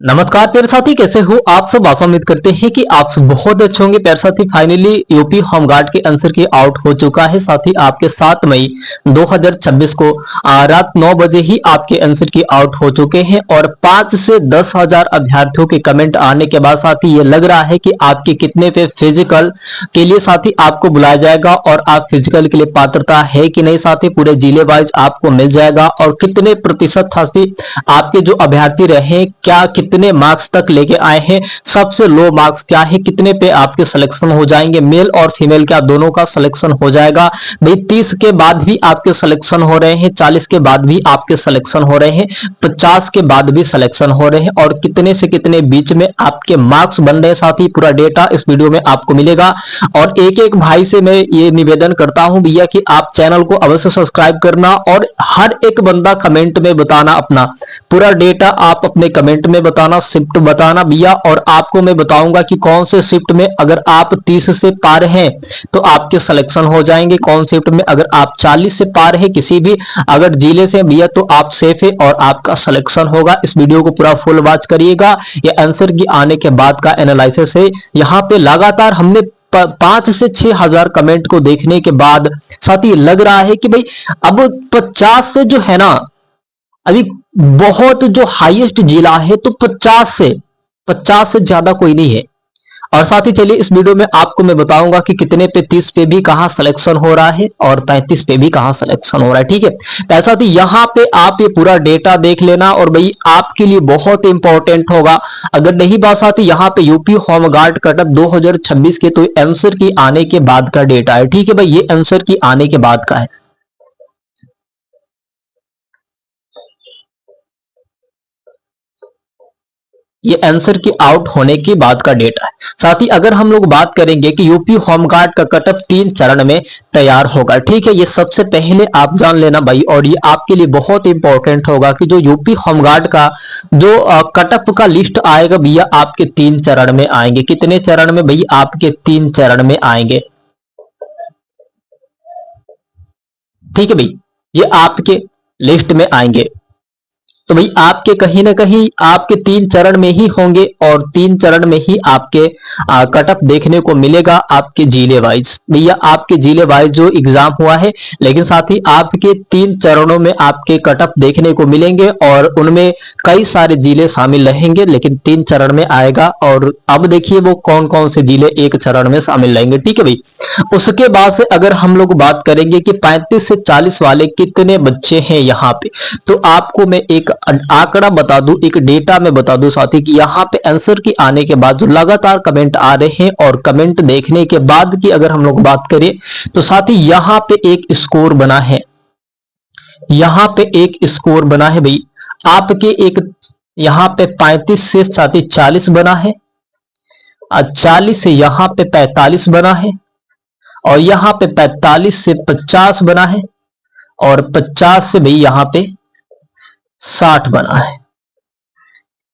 नमस्कार प्यारे साथी, कैसे हो आप सब। आशा उम्मीद करते हैं कि आप सब बहुत अच्छे होंगे। प्यारे साथी, फाइनली यूपी होमगार्ड के आंसर की आउट हो चुका है। साथ ही आपके 7 मई 2026 को रात 9 बजे ही आपके आंसर की आउट हो चुके हैं और 5 से 10,000 अभ्यर्थियों के कमेंट आने के बाद साथी ये लग रहा है कि आपके कितने पे फिजिकल के लिए साथी आपको बुलाया जाएगा और आप फिजिकल के लिए पात्रता है कि नहीं साथी पूरे जिले वाइज आपको मिल जाएगा। और कितने प्रतिशत साथी आपके जो अभ्यर्थी रहे, क्या कितने मार्क्स तक लेके आए हैं, सबसे लो मार्क्स क्या है, कितने पे आपके सिलेक्शन हो जाएंगे, मेल और फीमेल क्या दोनों का सिलेक्शन हो जाएगा। भाई 30 के बाद भी आपके सिलेक्शन हो रहे हैं, 40 के बाद भी आपके सिलेक्शन हो रहे हैं, 50 के बाद भी सिलेक्शन हो रहे हैं और कितने से कितने बीच में आपके मार्क्स बन रहे हैं साथी पूरा डेटा इस वीडियो में आपको मिलेगा। और एक एक भाई से मैं ये निवेदन करता हूं भैया कि आप चैनल को अवश्य सब्सक्राइब करना और हर एक बंदा कमेंट में बताना अपना पूरा डेटा, आप अपने कमेंट में बताना, शिफ्ट बताना भैया। और आपको मैं बताऊंगा कि कौन से शिफ्ट में अगर आप 30 से पार हैं तो आपके सिलेक्शन हो जाएंगे, कौन शिफ्ट में अगर आप 40 से पार है किसी भी अगर जिले से भैया तो आप सेफ है और आपका सिलेक्शन होगा। इस वीडियो को पूरा फुल वॉच करिएगा। ये आंसर की आने के बाद का एनालिसिस है। यहाँ पे लगातार हमने 5 से 6,000 कमेंट को देखने के बाद साथ ही लग रहा है कि भाई अब 50 से जो है ना, अभी बहुत जो हाईएस्ट जिला है तो 50 से ज्यादा कोई नहीं है। और साथ ही चलिए इस वीडियो में आपको मैं बताऊंगा कि कितने पे 30 पे भी कहां सिलेक्शन हो रहा है और 35 पे भी कहां सिलेक्शन हो रहा है। ठीक है, तो साथ ही यहाँ पे आप ये पूरा डेटा देख लेना और भाई आपके लिए बहुत इंपॉर्टेंट होगा। अगर नहीं बात साथ ही यहाँ पे यूपी होमगार्ड कटअप 2026 के तो आंसर की आने के बाद का डेटा है। ठीक है भाई, ये आंसर की आने के बाद का है, ये आंसर की आउट होने की बात का डेटा है। साथ ही अगर हम लोग बात करेंगे कि यूपी होमगार्ड का कटअप 3 चरण में तैयार होगा। ठीक है, ये सबसे पहले आप जान लेना भाई और ये आपके लिए बहुत इंपॉर्टेंट होगा कि जो यूपी होमगार्ड का जो कटअप का लिस्ट आएगा भैया आपके 3 चरण में आएंगे। कितने चरण में भैया? आपके 3 चरण में आएंगे। ठीक है भाई, ये आपके लिस्ट में आएंगे तो भाई आपके कहीं ना कहीं आपके 3 चरण में ही होंगे और 3 चरण में ही आपके कटअप देखने को मिलेगा आपके जिले वाइज। भैया आपके जिले वाइज जो एग्जाम हुआ है, लेकिन साथ ही आपके 3 चरणों में आपके कटअप देखने को मिलेंगे और उनमें कई सारे जिले शामिल रहेंगे, लेकिन 3 चरण में आएगा। और अब देखिए वो कौन कौन से जिले एक चरण में शामिल रहेंगे। ठीक है भाई, उसके बाद से अगर हम लोग बात करेंगे कि 35 से 40 वाले कितने बच्चे हैं यहाँ पे, तो आपको मैं एक आंकड़ा बता दूं, एक डेटा में बता दूं साथी कि यहाँ पे आंसर की आने के बाद जो लगातार कमेंट आ रहे हैं और कमेंट देखने के बाद की अगर हम लोग बात करें तो साथी यहाँ पे एक स्कोर बना है, यहाँ पे एक स्कोर बना है भाई आपके एक, यहाँ पे 35 से साथी 40 बना है और 40 से यहाँ पे 45 बना है और यहाँ पे 45 से 50 बना है और 50 से भाई यहाँ पे 60 बना है।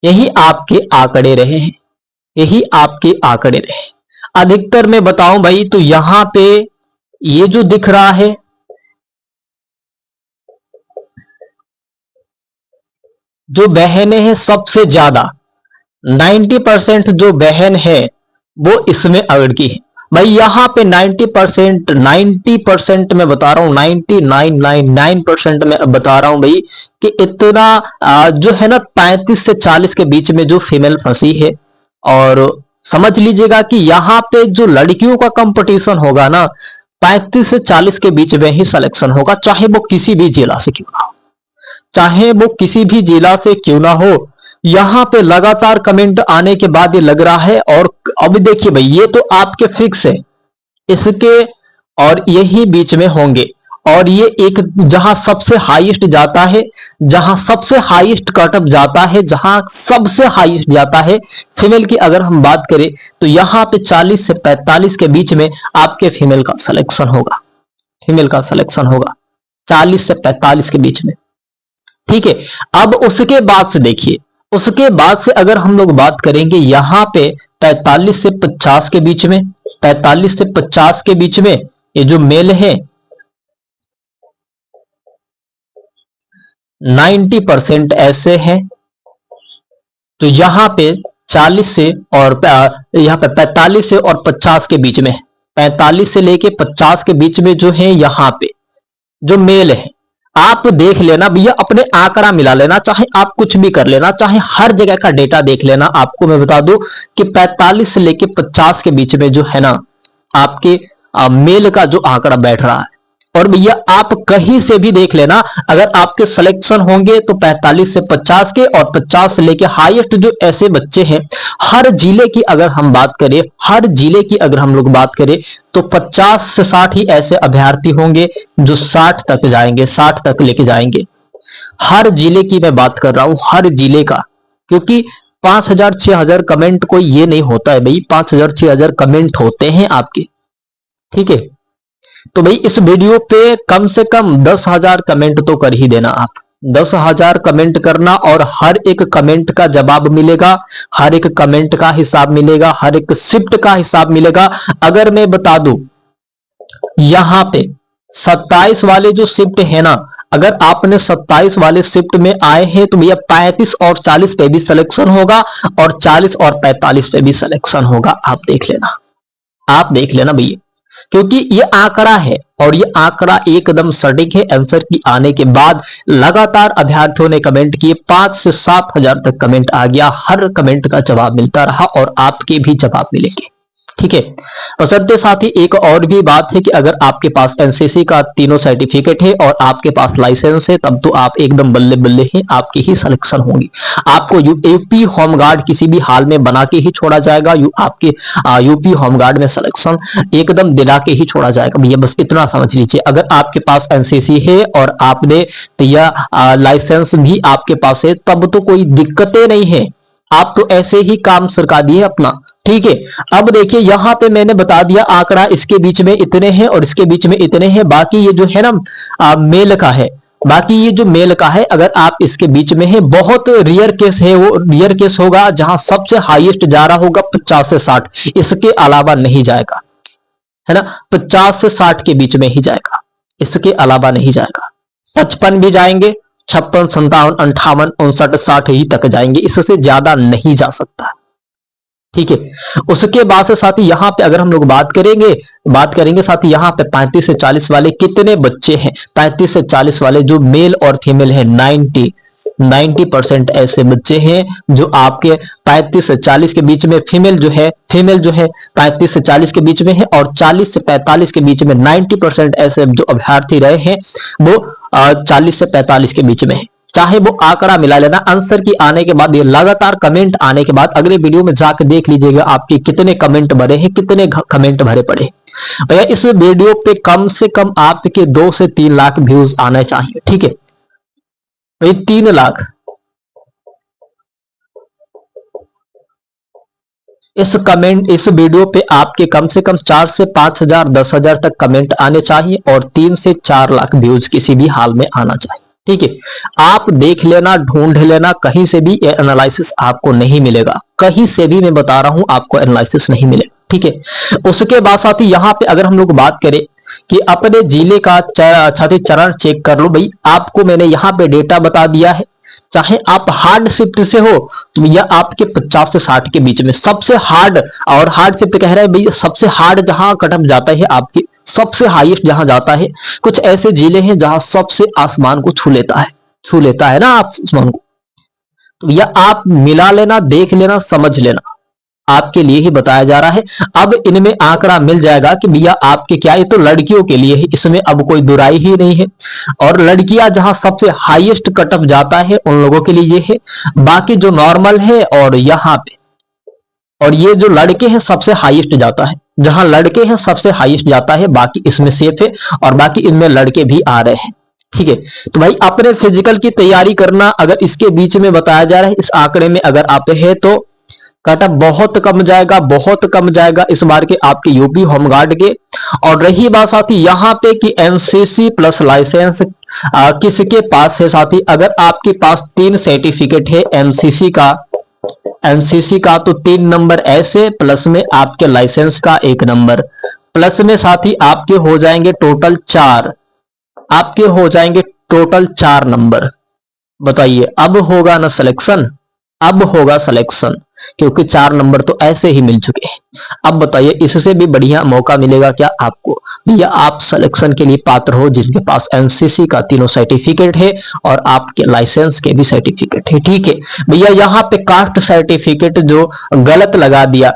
यही आपके आंकड़े रहे हैं, यही आपके आंकड़े रहे। अधिकतर मैं बताऊं भाई तो यहां पे ये जो दिख रहा है, जो बहनें हैं सबसे ज्यादा 90% जो बहन है वो इसमें अड़की है भाई। यहाँ पे 90% मैं बता रहा हूं, 99.99% मैं बता रहा हूं भाई कि इतना जो है ना 35 से 40 के बीच में जो फीमेल फंसी है। और समझ लीजिएगा कि यहाँ पे जो लड़कियों का कंपटीशन होगा ना 35 से 40 के बीच में ही सिलेक्शन होगा, चाहे वो किसी भी जिला से क्यों ना हो, चाहे वो किसी भी जिला से क्यों ना हो। यहां पे लगातार कमेंट आने के बाद ये लग रहा है। और अब देखिए भाई ये तो आपके फिक्स है, इसके और यही बीच में होंगे। और ये एक जहां सबसे हाईएस्ट जाता है, जहां सबसे हाईएस्ट कटअप जाता है, जहां सबसे हाईएस्ट जाता है फीमेल की अगर हम बात करें तो यहां पे 40 से 45 के बीच में आपके फीमेल का सिलेक्शन होगा, फीमेल का सिलेक्शन होगा 40 से 45 के बीच में। ठीक है, अब उसके बाद से देखिए, उसके बाद से अगर हम लोग बात करेंगे यहां पे 45 से 50 के बीच में, 45 से 50 के बीच में ये जो मेल है 90% ऐसे हैं तो यहाँ पे 40 से और यहाँ पे 45 से और 50 के बीच में, 45 से लेके 50 के बीच में जो है यहाँ पे जो मेल है, आप देख लेना भैया, अपने आंकड़ा मिला लेना, चाहे आप कुछ भी कर लेना, चाहे हर जगह का डेटा देख लेना। आपको मैं बता दूं कि 45 से लेके 50 के बीच में जो है ना आपके मेल का जो आंकड़ा बैठ रहा है। और भैया आप कहीं से भी देख लेना, अगर आपके सिलेक्शन होंगे तो 45 से 50 के और 50 से लेके हाईएस्ट जो ऐसे बच्चे हैं हर जिले की अगर हम बात करें, हर जिले की अगर हम लोग बात करें तो 50 से 60 ही ऐसे अभ्यर्थी होंगे जो 60 तक जाएंगे, 60 तक लेके जाएंगे। हर जिले की मैं बात कर रहा हूं, हर जिले का, क्योंकि 5000 6000 कमेंट कोई ये नहीं होता है भाई, 5000 6000 कमेंट होते हैं आपके, ठीक है। तो भाई इस वीडियो पे कम से कम 10,000 कमेंट तो कर ही देना आप, 10,000 कमेंट करना, और हर एक कमेंट का जवाब मिलेगा, हर एक कमेंट का हिसाब मिलेगा, हर एक शिफ्ट का हिसाब मिलेगा। अगर मैं बता दूं यहां पे 27 वाले जो शिफ्ट है ना, अगर आपने 27 वाले शिफ्ट में आए हैं तो भैया 35 और 40 पे भी सिलेक्शन होगा और 40 और 45 पे भी सिलेक्शन होगा। आप देख लेना, आप देख लेना भैया, क्योंकि ये आंकड़ा है और ये आंकड़ा एकदम सटीक है। आंसर की आने के बाद लगातार अभ्यर्थियों ने कमेंट किए, 5 से 7,000 तक कमेंट आ गया, हर कमेंट का जवाब मिलता रहा और आपके भी जवाब मिलेंगे, ठीक है। और सबके साथ ही एक और भी बात है कि अगर आपके पास एनसीसी का तीनों सर्टिफिकेट है और आपके पास लाइसेंस है तब तो आप एकदम बल्ले बल्ले हैं, आपकी ही सिलेक्शन होगी। आपको यूपी होमगार्ड किसी भी हाल में बना के ही छोड़ा जाएगा, आपके यूपी होमगार्ड में सिलेक्शन एकदम दिला के ही छोड़ा जाएगा भैया, बस इतना समझ लीजिए। अगर आपके पास एनसीसी है और आपने या लाइसेंस भी आपके पास है तब तो कोई दिक्कतें नहीं है, आप तो ऐसे ही काम सरका दिए अपना, ठीक है। अब देखिए यहां पे मैंने बता दिया आंकड़ा, इसके बीच में इतने हैं और इसके बीच में इतने हैं, बाकी ये जो है ना मेल का है, बाकी ये जो मेल का है अगर आप इसके बीच में है, बहुत रियर केस है, वो रियर केस होगा जहां सबसे हाईएस्ट जा रहा होगा 50 से 60, इसके अलावा नहीं जाएगा, है ना, 50 से 60 के बीच में ही जाएगा, इसके अलावा नहीं जाएगा। 55 भी जाएंगे, 56 57 58 59 60 ही तक जाएंगे, इससे ज्यादा नहीं जा सकता, ठीक है। उसके बाद से साथ ही यहाँ पे अगर हम लोग बात करेंगे साथ ही यहाँ पे 35 से 40 वाले कितने बच्चे हैं, 35 से 40 वाले जो मेल और फीमेल है 90% ऐसे बच्चे हैं जो आपके 35 से 40 के बीच में, फीमेल जो है 35 से 40 के बीच में है और 40 से 45 के बीच में 90% ऐसे जो अभ्यर्थी रहे हैं वो 40 से 45 के बीच में है। चाहे वो आंकड़ा मिला लेना, आंसर की आने के बाद, ये लगातार कमेंट आने के बाद अगले वीडियो में जाकर देख लीजिएगा आपके कितने कमेंट भरे हैं, कितने कमेंट भरे पड़े भैया। इस वीडियो पे कम से कम आपके 2 से 3 लाख व्यूज आने चाहिए, ठीक है भाई, 3 लाख। इस वीडियो पे आपके कम से कम 4 से 5,000 10,000 तक कमेंट आने चाहिए और 3 से 4 लाख व्यूज किसी भी हाल में आना चाहिए, ठीक है। आप देख लेना, ढूंढ लेना, कहीं से भी ये एनालिसिस आपको नहीं मिलेगा, कहीं से भी मैं बता रहा हूं आपको एनालिसिस नहीं मिलेगा, ठीक है। उसके बाद साथ ही यहाँ पे अगर हम लोग बात करें कि अपने जिले का चरण चेक कर लो भाई, आपको मैंने यहाँ पे डेटा बता दिया है। चाहे आप हार्ड शिफ्ट से हो तो यह आपके 50 से 60 के बीच में सबसे हार्ड, और हार्ड शिफ्ट कह रहे हैं भैया सबसे हार्ड जहां कटअप जाता है आपकी, सबसे हाईएस्ट जहां जाता है, कुछ ऐसे जिले हैं जहां सबसे आसमान को छू लेता है ना आसमान को, तो यह आप मिला लेना, देख लेना, समझ लेना, आपके लिए ही बताया जा रहा है। अब इनमें आंकड़ा मिल जाएगा कि भैया आपके क्या, ये तो लड़कियों के लिए है, इसमें अब कोई दुराई ही नहीं है, और लड़कियां जहां सबसे हाईएस्ट कटअप जाता है उन लोगों के लिए ये है, बाकी जो नॉर्मल है और यहाँ पे, और ये जो लड़के हैं सबसे हाईएस्ट जाता है, जहां लड़के हैं सबसे हाईएस्ट जाता है, बाकी इसमें सेफ है और बाकी इनमें लड़के भी आ रहे हैं, ठीक है। तो भाई अपने फिजिकल की तैयारी करना, अगर इसके बीच में बताया जा रहा है, इस आंकड़े में अगर आप है तो कटअप बहुत कम जाएगा, बहुत कम जाएगा इस बार के आपके यूपी होमगार्ड के। और रही बात साथी यहाँ पे कि एनसीसी प्लस लाइसेंस किसके पास है साथी, अगर आपके पास 3 सर्टिफिकेट है एनसीसी का तो 3 नंबर ऐसे, प्लस में आपके लाइसेंस का 1 नंबर, प्लस में साथी आपके हो जाएंगे टोटल 4, आपके हो जाएंगे टोटल 4 नंबर। बताइए अब होगा ना सिलेक्शन, अब होगा सिलेक्शन, क्योंकि 4 नंबर तो ऐसे ही मिल चुके हैं। अब बताइए इससे भी बढ़िया मौका मिलेगा क्या आपको? भैया आप सिलेक्शन के लिए पात्र हो जिनके पास एनसीसी का तीनों सर्टिफिकेट है और आपके लाइसेंस के भी सर्टिफिकेट है। ठीक है भैया, यहाँ पे कास्ट सर्टिफिकेट जो गलत लगा दिया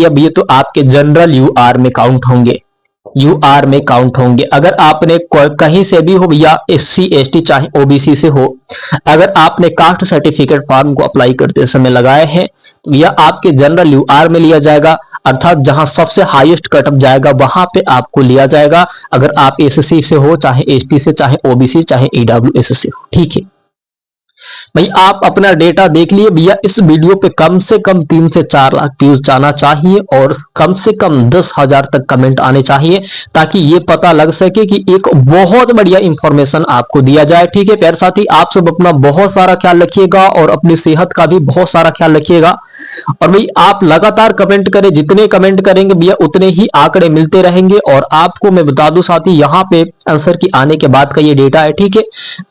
भैया, तो आपके जनरल यूआर में काउंट होंगे, यूआर में काउंट होंगे। अगर आपने कहीं से भी हो भैया, एससी एसटी चाहे ओबीसी से हो, अगर आपने कास्ट सर्टिफिकेट फॉर्म को अप्लाई करते समय लगाए हैं तो भैया आपके जनरल यूआर में लिया जाएगा, अर्थात जहां सबसे हाईएस्ट कटअप जाएगा वहां पे आपको लिया जाएगा, अगर आप एससी से हो, चाहे एसटी से, चाहे ओबीसी, चाहे ईडब्ल्यूएस से हो। ठीक है भाई, आप अपना डेटा देख लिए भैया। इस वीडियो पे कम से कम 3 से 4 लाख व्यूज जाना चाहिए और कम से कम 10,000 तक कमेंट आने चाहिए, ताकि ये पता लग सके कि एक बहुत बढ़िया इंफॉर्मेशन आपको दिया जाए। ठीक है प्यारे साथी, आप सब अपना बहुत सारा ख्याल रखिएगा और अपनी सेहत का भी बहुत सारा ख्याल रखिएगा। और भाई आप लगातार कमेंट करें, जितने कमेंट करेंगे भैया उतने ही आंकड़े मिलते रहेंगे। और आपको मैं बता दूं साथी, यहाँ पे आंसर की आने के बाद का ये डेटा है। ठीक है,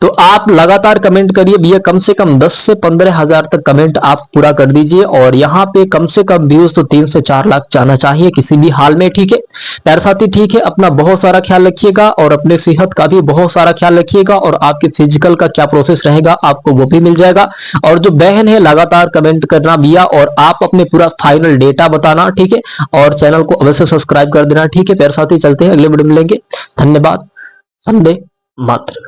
तो आप लगातार कमेंट करिए भैया, कम से कम 10 से 15,000 तक कमेंट आप पूरा कर दीजिए। और यहाँ पे कम से कम व्यूज तो 3 से 4 लाख जाना चाहिए किसी भी हाल में। ठीक है प्यारे साथी, ठीक है, अपना बहुत सारा ख्याल रखिएगा और अपने सेहत का भी बहुत सारा ख्याल रखिएगा। और आपके फिजिकल का क्या प्रोसेस रहेगा आपको वो भी मिल जाएगा। और जो बहन है लगातार कमेंट करना भैया, और आप अपने पूरा फाइनल डेटा बताना। ठीक है, और चैनल को अवश्य सब्सक्राइब कर देना। ठीक है प्यारे साथी, चलते हैं अगले वीडियो में मिलेंगे। धन्यवाद। वंदे मातरम।